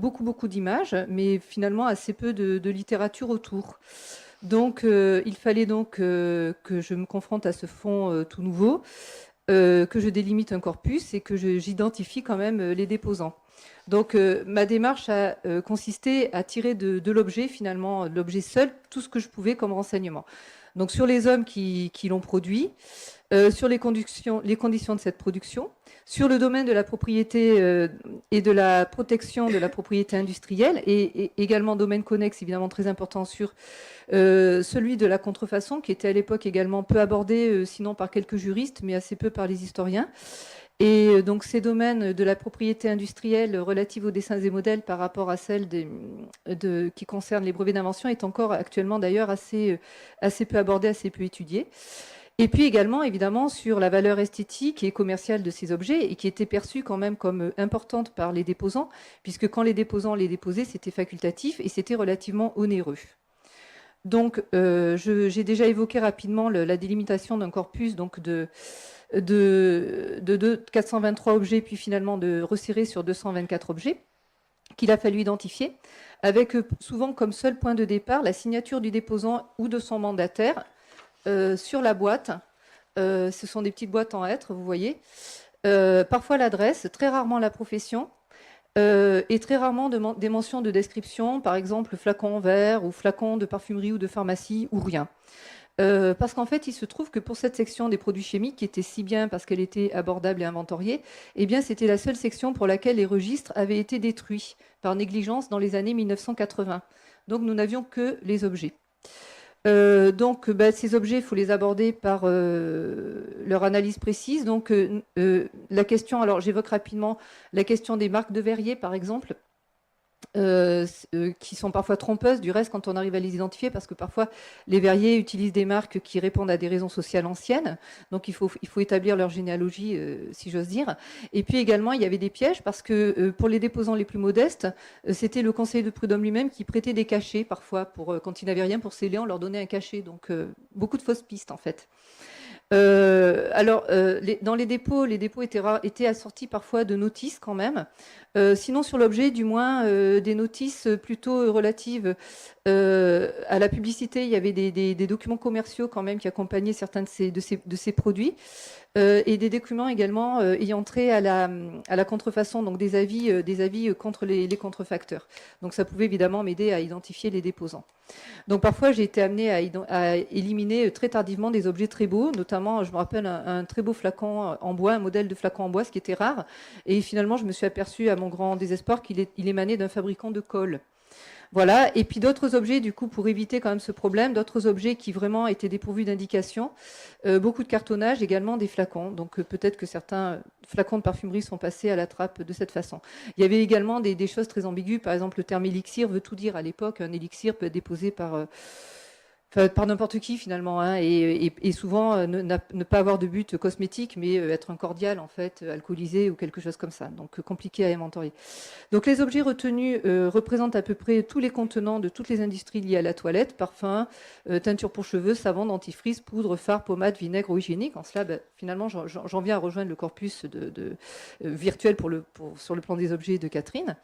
beaucoup d'images, mais finalement assez peu de littérature autour. Donc, il fallait donc que je me confronte à ce fond tout nouveau, que je délimite un corpus et que j'identifie quand même les déposants. Donc, ma démarche a consisté à tirer de l'objet, finalement, de l'objet seul, tout ce que je pouvais comme renseignement. Donc, sur les hommes qui l'ont produit, sur les conditions de cette production, sur le domaine de la propriété et de la protection de la propriété industrielle, et également domaine connexe, évidemment très important, sur celui de la contrefaçon, qui était à l'époque également peu abordé, sinon par quelques juristes, mais assez peu par les historiens. Et donc ces domaines de la propriété industrielle relative aux dessins et modèles par rapport à celles qui concernent les brevets d'invention est encore actuellement d'ailleurs assez peu abordé, assez peu étudié. Et puis également, évidemment, sur la valeur esthétique et commerciale de ces objets, et qui était perçue quand même comme importante par les déposants, puisque quand les déposants les déposaient, c'était facultatif et c'était relativement onéreux. Donc, j'ai déjà évoqué rapidement la délimitation d'un corpus donc de 423 objets, puis finalement de resserrer sur 224 objets, qu'il a fallu identifier, avec souvent comme seul point de départ la signature du déposant ou de son mandataire sur la boîte. Ce sont des petites boîtes en hêtre, vous voyez. Parfois l'adresse, très rarement la profession, et très rarement des mentions de description, par exemple flacon en verre ou flacon de parfumerie ou de pharmacie ou rien. Parce qu'en fait, il se trouve que pour cette section des produits chimiques, qui était si bien parce qu'elle était abordable et inventoriée, eh bien, c'était la seule section pour laquelle les registres avaient été détruits par négligence dans les années 1980. Donc, nous n'avions que les objets. Donc, ces objets, il faut les aborder par leur analyse précise. Donc, la question, alors j'évoque rapidement la question des marques de verrier, par exemple. Qui sont parfois trompeuses du reste quand on arrive à les identifier, parce que parfois les verriers utilisent des marques qui répondent à des raisons sociales anciennes, donc il faut établir leur généalogie, si j'ose dire. Et puis également, il y avait des pièges, parce que pour les déposants les plus modestes, c'était le conseiller de prud'homme lui-même qui prêtait des cachets, parfois, quand il n'avait rien pour sceller, on leur donnait un cachet, donc beaucoup de fausses pistes en fait. Dans les dépôts étaient assortis parfois de notices quand même. Sinon, sur l'objet, du moins, des notices plutôt relatives à la publicité. Il y avait des documents commerciaux quand même qui accompagnaient certains de ces produits. Et des documents également ayant trait à la contrefaçon, donc des avis contre les contrefacteurs. Donc ça pouvait évidemment m'aider à identifier les déposants. Donc parfois j'ai été amenée à éliminer très tardivement des objets très beaux, notamment je me rappelle un très beau flacon en bois, un modèle de flacon en bois, ce qui était rare. Et finalement je me suis aperçue à mon grand désespoir qu'il émanait d'un fabricant de colle. Voilà, et puis d'autres objets, du coup, pour éviter quand même ce problème, d'autres objets qui vraiment étaient dépourvus d'indications, beaucoup de cartonnage, également des flacons. Donc peut-être que certains flacons de parfumerie sont passés à la trappe de cette façon. Il y avait également des choses très ambiguës, par exemple le terme élixir veut tout dire à l'époque. Un élixir peut être déposé par n'importe qui finalement, hein, et souvent ne pas avoir de but cosmétique, mais être un cordial en fait, alcoolisé ou quelque chose comme ça. Donc compliqué à inventorier. Donc les objets retenus représentent à peu près tous les contenants de toutes les industries liées à la toilette, parfum, teinture pour cheveux, savon, dentifrice, poudre, fard, pommade, vinaigre ou hygiénique. En cela, finalement, j'en viens à rejoindre le corpus virtuel sur le plan des objets de Catherine.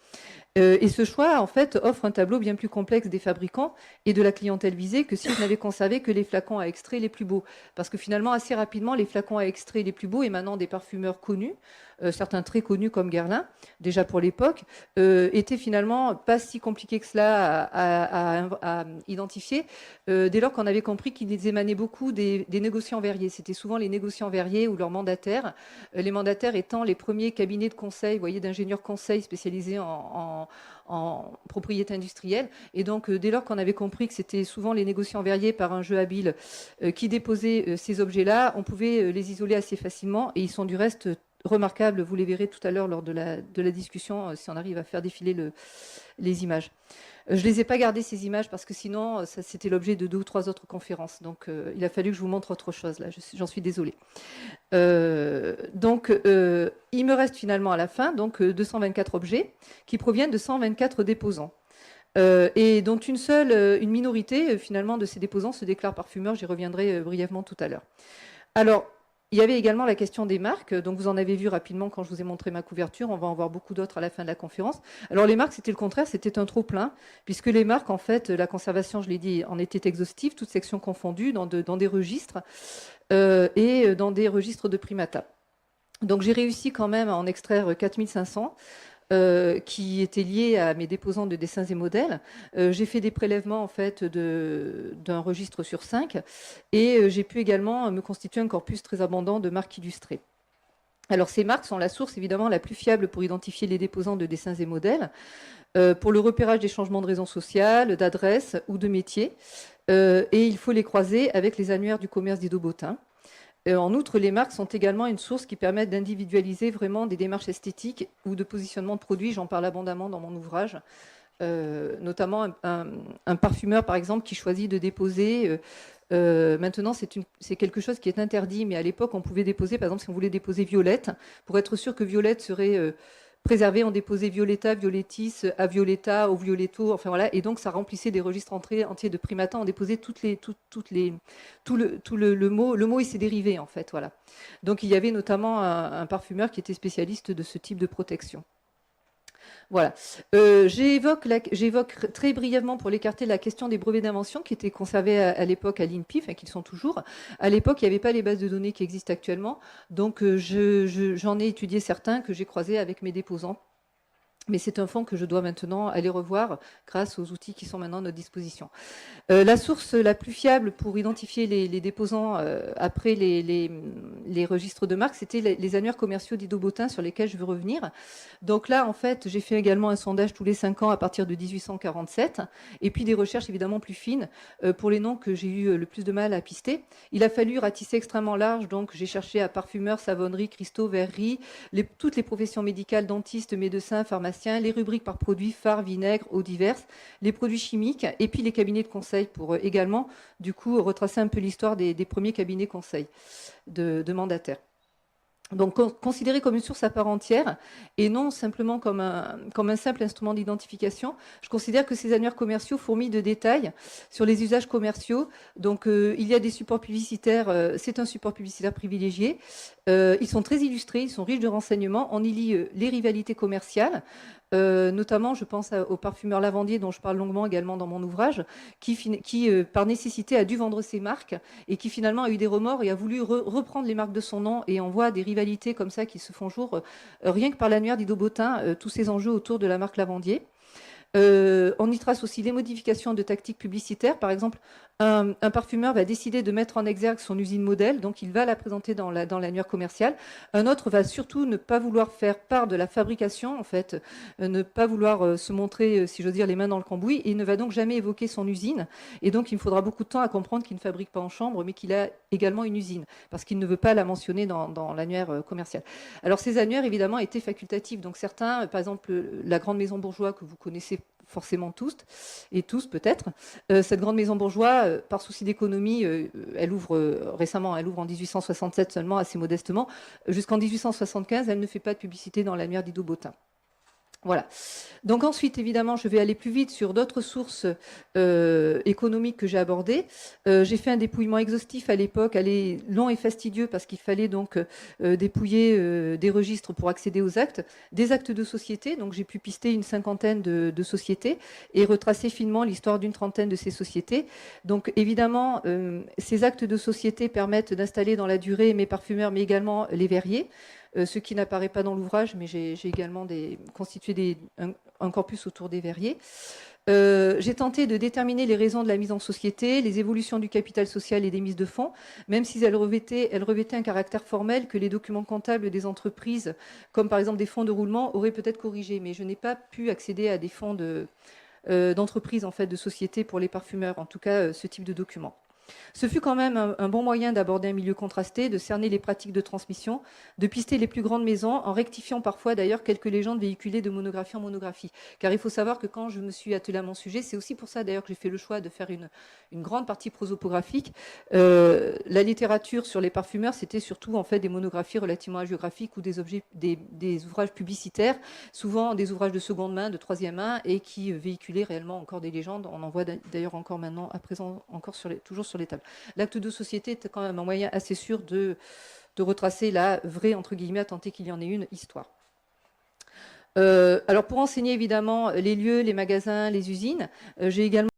Et ce choix, en fait, offre un tableau bien plus complexe des fabricants et de la clientèle visée que si je n'avais conservé que les flacons à extrait les plus beaux. Parce que finalement, assez rapidement, les flacons à extrait les plus beaux émanant des parfumeurs connus, certains très connus comme Guerlain, déjà pour l'époque, étaient finalement pas si compliqués que cela à identifier, dès lors qu'on avait compris qu'ils émanaient beaucoup des négociants verriers. C'était souvent les négociants verriers ou leurs mandataires, les mandataires étant les premiers cabinets de conseil, vous voyez, d'ingénieurs conseils spécialisés en propriété industrielle. Et donc, dès lors qu'on avait compris que c'était souvent les négociants verriers par un jeu habile qui déposaient ces objets-là, on pouvait les isoler assez facilement. Et ils sont du reste remarquables, vous les verrez tout à l'heure lors de la discussion, si on arrive à faire défiler les images. Je ne les ai pas gardées, ces images, parce que sinon, c'était l'objet de 2 ou 3 autres conférences. Donc, il a fallu que je vous montre autre chose, là. J'en suis désolée. Donc, il me reste finalement à la fin 224 objets qui proviennent de 124 déposants. Et dont une minorité, finalement, de ces déposants se déclarent parfumeurs. J'y reviendrai brièvement tout à l'heure. Alors, Il y avait également la question des marques. Donc, vous en avez vu rapidement quand je vous ai montré ma couverture. On va en voir beaucoup d'autres à la fin de la conférence. Alors, les marques, c'était le contraire. C'était un trop-plein, puisque les marques, en fait, la conservation, je l'ai dit, en était exhaustive, toutes sections confondues, dans des registres et dans des registres de primata. Donc, j'ai réussi quand même à en extraire 4500. Qui étaient liés à mes déposants de dessins et modèles. J'ai fait des prélèvements en fait d'un registre sur 5 et j'ai pu également me constituer un corpus très abondant de marques illustrées. Alors ces marques sont la source évidemment la plus fiable pour identifier les déposants de dessins et modèles, pour le repérage des changements de raison sociale, d'adresse ou de métier. Et il faut les croiser avec les annuaires du commerce d'Idobottin. En outre, les marques sont également une source qui permet d'individualiser vraiment des démarches esthétiques ou de positionnement de produits. J'en parle abondamment dans mon ouvrage. Notamment un parfumeur, par exemple, qui choisit de déposer. Maintenant, c'est quelque chose qui est interdit, mais à l'époque, on pouvait déposer, par exemple, si on voulait déposer Violette, pour être sûr que Violette serait préservée, on déposait Violetta, Violettis, A Violetta, au Violetto, enfin voilà, et donc ça remplissait des registres entiers de primata, on déposait tout le mot et ses dérivés, en fait, voilà. Donc il y avait notamment un parfumeur qui était spécialiste de ce type de protection. Voilà. J'évoque très brièvement pour l'écarter la question des brevets d'invention qui étaient conservés à l'époque à l'INPI, enfin qu'ils sont toujours. À l'époque, il n'y avait pas les bases de données qui existent actuellement. Donc j'en ai étudié certains que j'ai croisés avec mes déposants. Mais c'est un fonds que je dois maintenant aller revoir grâce aux outils qui sont maintenant à notre disposition. La source la plus fiable pour identifier les déposants après les registres de marque, c'était les annuaires commerciaux d'Idobottin sur lesquels je veux revenir. Donc là, en fait, j'ai fait également un sondage tous les 5 ans à partir de 1847, et puis des recherches évidemment plus fines pour les noms que j'ai eu le plus de mal à pister. Il a fallu ratisser extrêmement large, donc j'ai cherché à parfumeurs, savonnerie, cristaux, verrerie, toutes les professions médicales, dentistes, médecins, pharmaciens, les rubriques par produits, phares, vinaigres, eaux diverses, les produits chimiques, et puis les cabinets de conseil pour également, du coup, retracer un peu l'histoire des premiers cabinets conseils de mandataires. Donc considéré comme une source à part entière et non simplement comme un simple instrument d'identification, je considère que ces annuaires commerciaux fourmillent de détails sur les usages commerciaux. Donc il y a des supports publicitaires, c'est un support publicitaire privilégié. Ils sont très illustrés, ils sont riches de renseignements. On y lit les rivalités commerciales. Notamment, je pense au parfumeur Lavandier, dont je parle longuement également dans mon ouvrage, qui par nécessité, a dû vendre ses marques et qui finalement a eu des remords et a voulu reprendre les marques de son nom. Et on voit des rivalités comme ça qui se font jour, rien que par l'annuaire d'Idobottin, tous ces enjeux autour de la marque Lavandier. On y trace aussi les modifications de tactiques publicitaires. Par exemple, un parfumeur va décider de mettre en exergue son usine modèle, donc il va la présenter dans l'annuaire commercial. Un autre va surtout ne pas vouloir faire part de la fabrication, en fait, ne pas vouloir se montrer, si j'ose dire, les mains dans le cambouis, et ne va donc jamais évoquer son usine. Et donc, il me faudra beaucoup de temps à comprendre qu'il ne fabrique pas en chambre, mais qu'il a également une usine, parce qu'il ne veut pas la mentionner dans l'annuaire commercial. Alors, ces annuaires, évidemment, étaient facultatifs. Donc, certains, par exemple, la grande maison bourgeoise que vous connaissez forcément tous, et tous peut-être. Cette grande maison bourgeoise, par souci d'économie, elle ouvre récemment, elle ouvre en 1867 seulement, assez modestement. Jusqu'en 1875, elle ne fait pas de publicité dans l'annuaire d'Idobottin. Voilà. Donc ensuite, évidemment, je vais aller plus vite sur d'autres sources économiques que j'ai abordées. J'ai fait un dépouillement exhaustif à l'époque, allé long et fastidieux parce qu'il fallait donc dépouiller des registres pour accéder aux actes, des actes de société. Donc j'ai pu pister une cinquantaine de sociétés et retracer finement l'histoire d'une trentaine de ces sociétés. Donc évidemment, ces actes de société permettent d'installer dans la durée mes parfumeurs, mais également les verriers. Ce qui n'apparaît pas dans l'ouvrage, mais j'ai également constitué un corpus autour des verriers. J'ai tenté de déterminer les raisons de la mise en société, les évolutions du capital social et des mises de fonds, même si elles revêtaient un caractère formel que les documents comptables des entreprises, comme par exemple des fonds de roulement, auraient peut-être corrigé. Mais je n'ai pas pu accéder à des fonds d'entreprise, en fait, de société pour les parfumeurs, en tout cas ce type de documents. Ce fut quand même un bon moyen d'aborder un milieu contrasté, de cerner les pratiques de transmission, de pister les plus grandes maisons, en rectifiant parfois d'ailleurs quelques légendes véhiculées de monographie en monographie. Car il faut savoir que quand je me suis attelée à mon sujet, c'est aussi pour ça d'ailleurs que j'ai fait le choix de faire une grande partie prosopographique. La littérature sur les parfumeurs, c'était surtout en fait des monographies relativement hagiographiques ou des ouvrages publicitaires, souvent des ouvrages de seconde main, de troisième main, et qui véhiculaient réellement encore des légendes. On en voit d'ailleurs encore maintenant, à présent, encore toujours sur les tables. L'acte de société était quand même un moyen assez sûr de de retracer la vraie, entre guillemets, à tenter qu'il y en ait une, histoire. Alors pour enseigner évidemment les lieux, les magasins, les usines, j'ai également